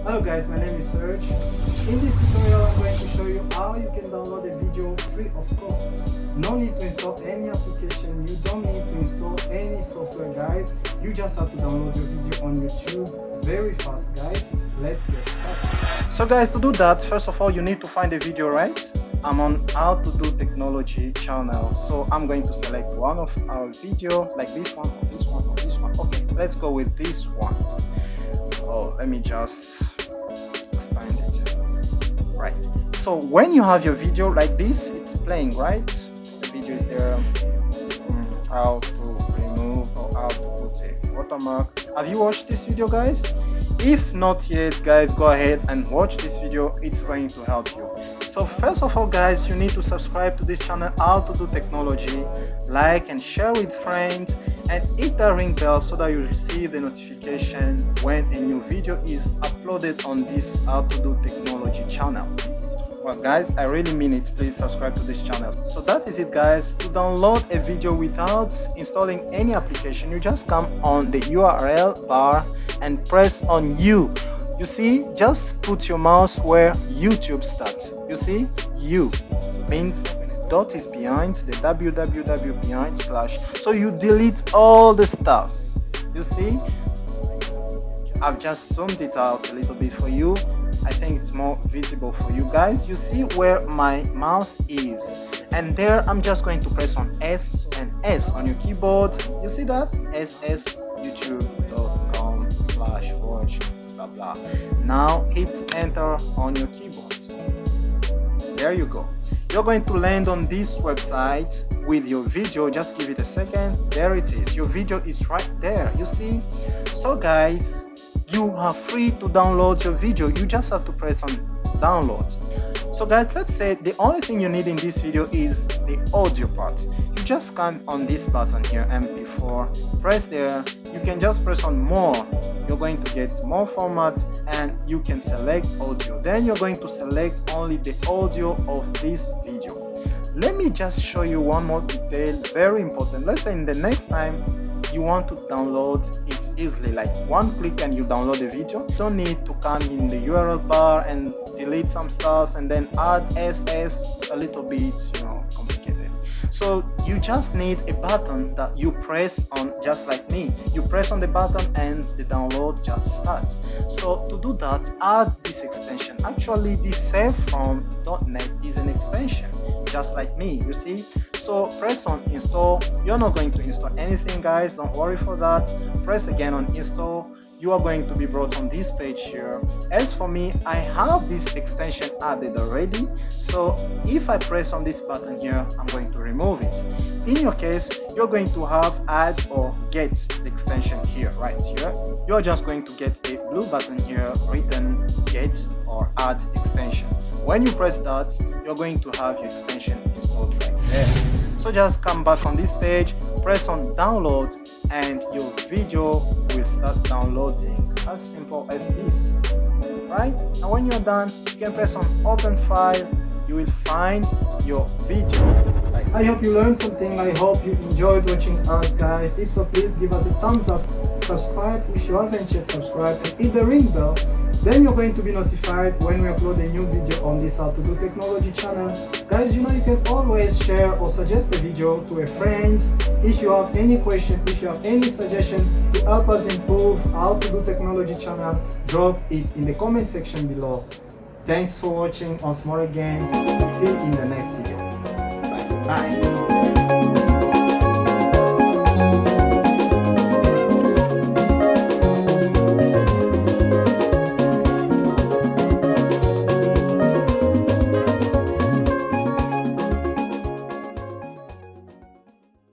Hello guys, my name is Serge. In this tutorial I'm going to show you how you can download a video free of cost. No need to install any application, you don't need to install any software guys. You just have to download your video on YouTube very fast guys. Let's get started. So guys, to do that, first of all you need to find a video, right? I'm on HowToDo Technology channel, so I'm going to select one of our video like this one or this one or this one. Okay, let's go with this one. Oh, let me just expand it. Right, so when you have your video like this, it's playing, right? The video is there. How to remove or how to put a watermark. Have you watched this video guys? If not yet guys, go ahead and watch this video, it's going to help you. So first of all guys, you need to subscribe to this channel HowToDo Technology, like and share with friends, and hit the ring bell so that you receive the notification when a new video is uploaded on this HowToDo Technology channel. Well guys, I really mean it, please subscribe to this channel. So that is it guys. To download a video without installing any application, you just come on the URL bar and press on U. You see, just put your mouse where YouTube starts. You see, U means dot is behind, the www behind slash, so you delete all the stuffs. You see, I've just zoomed it out a little bit for you. I think it's more visible for you guys. You see where my mouse is, and there I'm just going to press on S and S on your keyboard. You see that? SS youtube.com/watch blah blah. Now hit enter on your keyboard. There you go. You're going to land on this website with your video. Just give it a second. There it is. Your video is right there. You see? So guys, you are free to download your video. You just have to press on download. So guys, let's say the only thing you need in this video is the audio part. You just come on this button here, MP4, press there. You can just press on more. You're going to get more format and you can select audio. Then you're going to select only the audio of this video. Let me just show you one more detail, very important. Let's say in the next time you want to download it easily, like one click and you download the video. You don't need to come in the URL bar and delete some stuff and then add SS, a little bit, complicated. So you just need a button that you press on, just like me. You press on the button and the download just starts. So to do that, add this extension. Actually, this savefrom.net is an extension, just like me, you see. So press on install. You're not going to install anything guys, don't worry for that. Press again on install. You are going to be brought on this page here. As for me, I have this extension added already, so if I press on this button here, I'm going to remove it. In your case, you're going to have add or get the extension here, right here. You're just going to get a blue button here written get or add extension. When you press that, you're going to have your extension installed right there. So just come back on this page, press on download, and your video will start downloading. As simple as this, right? And when you're done, you can press on open file. You will find your video. I hope you learned something. I hope you enjoyed watching us guys. If so, please give us a thumbs up, subscribe if you haven't yet subscribed, and hit the ring bell. Then you're going to be notified when we upload a new video on this HowToDo Technology channel. Guys, you can always share or suggest a video to a friend. If you have any question, if you have any suggestion to help us improve HowToDo Technology channel, drop it in the comment section below. Thanks for watching once more again. See you in the next video. Bye.